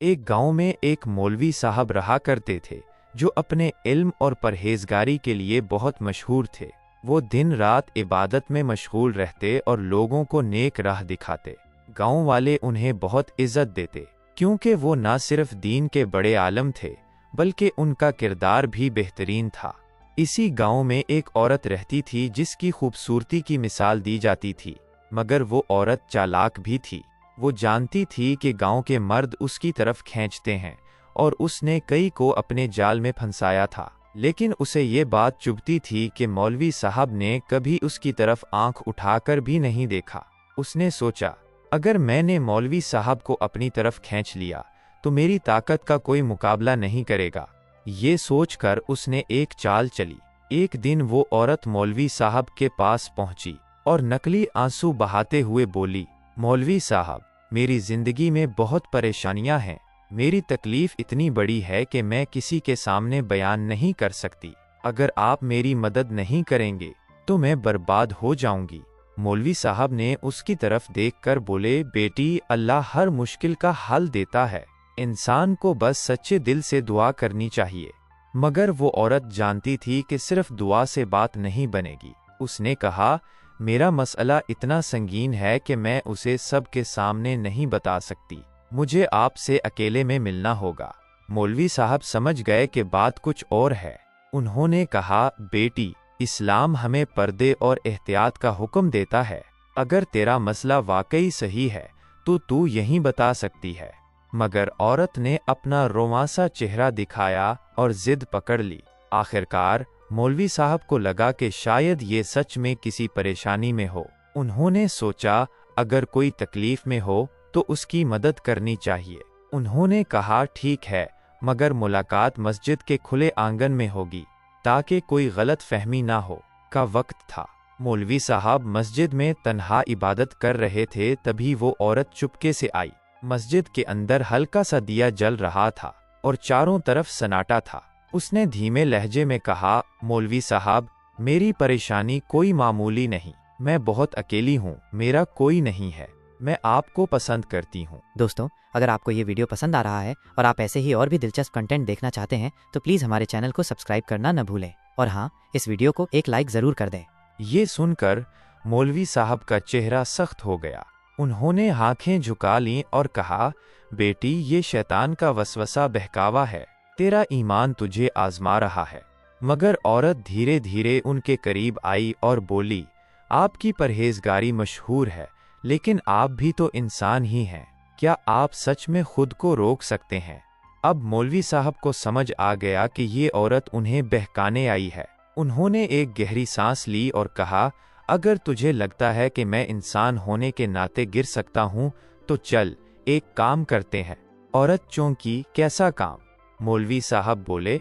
ایک گاؤں میں ایک مولوی صاحب رہا کرتے تھے جو اپنے علم اور پرہیزگاری کے لیے بہت مشہور تھے۔ وہ دن رات عبادت میں مشغول رہتے اور لوگوں کو نیک راہ دکھاتے۔ گاؤں والے انہیں بہت عزت دیتے کیونکہ وہ نہ صرف دین کے بڑے عالم تھے بلکہ ان کا کردار بھی بہترین تھا۔ اسی گاؤں میں ایک عورت رہتی تھی جس کی خوبصورتی کی مثال دی جاتی تھی، مگر وہ عورت چالاک بھی تھی۔ وہ جانتی تھی کہ گاؤں کے مرد اس کی طرف کھینچتے ہیں اور اس نے کئی کو اپنے جال میں پھنسایا تھا، لیکن اسے یہ بات چبھتی تھی کہ مولوی صاحب نے کبھی اس کی طرف آنکھ اٹھا کر بھی نہیں دیکھا۔ اس نے سوچا، اگر میں نے مولوی صاحب کو اپنی طرف کھینچ لیا تو میری طاقت کا کوئی مقابلہ نہیں کرے گا۔ یہ سوچ کر اس نے ایک چال چلی۔ ایک دن وہ عورت مولوی صاحب کے پاس پہنچی اور نقلی آنسو بہاتے ہوئے بولی، مولوی صاحب، میری زندگی میں بہت پریشانیاں ہیں۔ میری تکلیف اتنی بڑی ہے کہ میں کسی کے سامنے بیان نہیں کر سکتی۔ اگر آپ میری مدد نہیں کریں گے تو میں برباد ہو جاؤں گی۔ مولوی صاحب نے اس کی طرف دیکھ کر بولے، بیٹی، اللہ ہر مشکل کا حل دیتا ہے، انسان کو بس سچے دل سے دعا کرنی چاہیے۔ مگر وہ عورت جانتی تھی کہ صرف دعا سے بات نہیں بنے گی۔ اس نے کہا، میرا مسئلہ اتنا سنگین ہے کہ میں اسے سب کے سامنے نہیں بتا سکتی، مجھے آپ سے اکیلے میں ملنا ہوگا۔ مولوی صاحب سمجھ گئے کہ بات کچھ اور ہے۔ انہوں نے کہا، بیٹی، اسلام ہمیں پردے اور احتیاط کا حکم دیتا ہے۔ اگر تیرا مسئلہ واقعی صحیح ہے تو یہیں بتا سکتی ہے۔ مگر عورت نے اپنا رواں سا چہرہ دکھایا اور ضد پکڑ لی۔ آخرکار مولوی صاحب کو لگا کہ شاید یہ سچ میں کسی پریشانی میں ہو۔ انہوں نے سوچا، اگر کوئی تکلیف میں ہو تو اس کی مدد کرنی چاہیے۔ انہوں نے کہا، ٹھیک ہے، مگر ملاقات مسجد کے کھلے آنگن میں ہوگی تاکہ کوئی غلط فہمی نہ ہو۔ کا وقت تھا۔ مولوی صاحب مسجد میں تنہا عبادت کر رہے تھے، تبھی وہ عورت چپکے سے آئی۔ مسجد کے اندر ہلکا سا دیا جل رہا تھا اور چاروں طرف سناٹا تھا۔ اس نے دھیمے لہجے میں کہا، مولوی صاحب، میری پریشانی کوئی معمولی نہیں، میں بہت اکیلی ہوں، میرا کوئی نہیں ہے، میں آپ کو پسند کرتی ہوں۔ دوستوں، اگر آپ کو یہ ویڈیو پسند آ رہا ہے اور آپ ایسے ہی اور بھی دلچسپ کنٹینٹ دیکھنا چاہتے ہیں تو پلیز ہمارے چینل کو سبسکرائب کرنا نہ بھولیں، اور ہاں، اس ویڈیو کو ایک لائک ضرور کر دیں۔ یہ سن کر مولوی صاحب کا چہرہ سخت ہو گیا۔ انہوں نے آنکھیں جھکا لیں اور کہا، بیٹی، یہ شیطان کا وسوسہ بہکاوا ہے، تیرا ایمان تجھے آزما رہا ہے۔ مگر عورت دھیرے دھیرے ان کے قریب آئی اور بولی، آپ کی پرہیزگاری مشہور ہے، لیکن آپ بھی تو انسان ہی ہیں، کیا آپ سچ میں خود کو روک سکتے ہیں؟ اب مولوی صاحب کو سمجھ آ گیا کہ یہ عورت انہیں بہکانے آئی ہے۔ انہوں نے ایک گہری سانس لی اور کہا، اگر تجھے لگتا ہے کہ میں انسان ہونے کے ناطے گر سکتا ہوں تو چل، ایک کام کرتے ہیں۔ عورت چونکی، کیسا کام؟ مولوی صاحب بولے،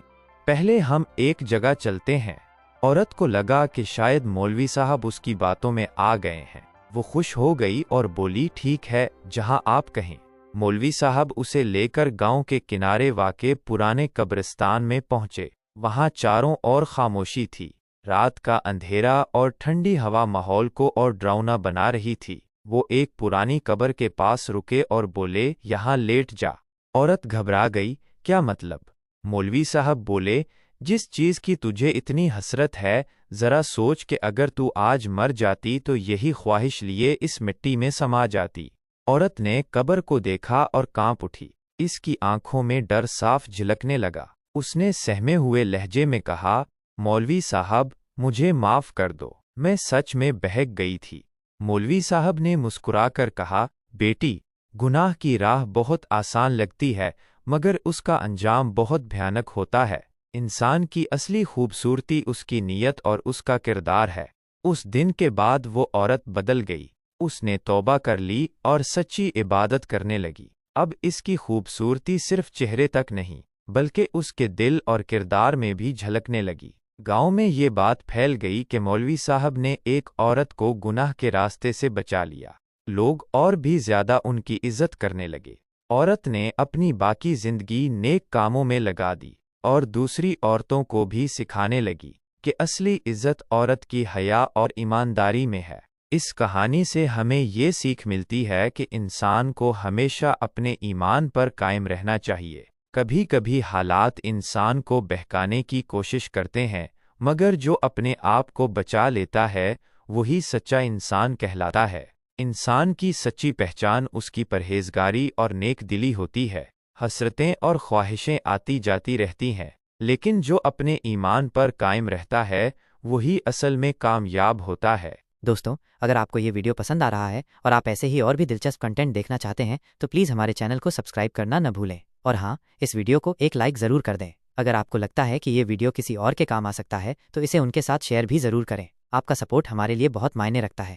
پہلے ہم ایک جگہ چلتے ہیں۔ عورت کو لگا کہ شاید مولوی صاحب اس کی باتوں میں آ گئے ہیں۔ وہ خوش ہو گئی اور بولی، ٹھیک ہے، جہاں آپ کہیں۔ مولوی صاحب اسے لے کر گاؤں کے کنارے واقع پرانے قبرستان میں پہنچے۔ وہاں چاروں اور خاموشی تھی۔ رات کا اندھیرا اور ٹھنڈی ہوا ماحول کو اور ڈراؤنا بنا رہی تھی۔ وہ ایک پرانی قبر کے پاس رکے اور بولے، یہاں لیٹ جا۔ عورت گھبرا گئی، کیا مطلب؟ مولوی صاحب بولے، جس چیز کی تجھے اتنی حسرت ہے، ذرا سوچ کہ اگر تو آج مر جاتی تو یہی خواہش لیے اس مٹی میں سما جاتی۔ عورت نے قبر کو دیکھا اور کانپ اٹھی۔ اس کی آنکھوں میں ڈر صاف جھلکنے لگا۔ اس نے سہمے ہوئے لہجے میں کہا، مولوی صاحب، مجھے معاف کر دو، میں سچ میں بہک گئی تھی۔ مولوی صاحب نے مسکرا کر کہا، بیٹی، گناہ کی راہ بہت آسان لگتی ہے مگر اس کا انجام بہت بھیانک ہوتا ہے۔ انسان کی اصلی خوبصورتی اس کی نیت اور اس کا کردار ہے۔ اس دن کے بعد وہ عورت بدل گئی۔ اس نے توبہ کر لی اور سچی عبادت کرنے لگی۔ اب اس کی خوبصورتی صرف چہرے تک نہیں بلکہ اس کے دل اور کردار میں بھی جھلکنے لگی۔ گاؤں میں یہ بات پھیل گئی کہ مولوی صاحب نے ایک عورت کو گناہ کے راستے سے بچا لیا۔ لوگ اور بھی زیادہ ان کی عزت کرنے لگے۔ عورت نے اپنی باقی زندگی نیک کاموں میں لگا دی اور دوسری عورتوں کو بھی سکھانے لگی کہ اصلی عزت عورت کی حیا اور ایمانداری میں ہے۔ اس کہانی سے ہمیں یہ سیکھ ملتی ہے کہ انسان کو ہمیشہ اپنے ایمان پر قائم رہنا چاہیے۔ کبھی کبھی حالات انسان کو بہکانے کی کوشش کرتے ہیں، مگر جو اپنے آپ کو بچا لیتا ہے وہی سچا انسان کہلاتا ہے۔ انسان کی سچی پہچان اس کی پرہیزگاری اور نیک دلی ہوتی ہے۔ حسرتیں اور خواہشیں آتی جاتی رہتی ہیں، لیکن جو اپنے ایمان پر قائم رہتا ہے وہی اصل میں کامیاب ہوتا ہے۔ دوستوں، اگر آپ کو یہ ویڈیو پسند آ رہا ہے اور آپ ایسے ہی اور بھی دلچسپ کنٹینٹ دیکھنا چاہتے ہیں تو پلیز ہمارے چینل کو سبسکرائب کرنا نہ بھولیں، اور ہاں، اس ویڈیو کو ایک لائک ضرور کر دیں۔ اگر آپ کو لگتا ہے کہ یہ ویڈیو کسی اور کے کام آ سکتا ہے تو اسے ان کے ساتھ شیئر بھی ضرور کریں۔ آپ کا سپورٹ ہمارے لیے بہت معنی رکھتا ہے۔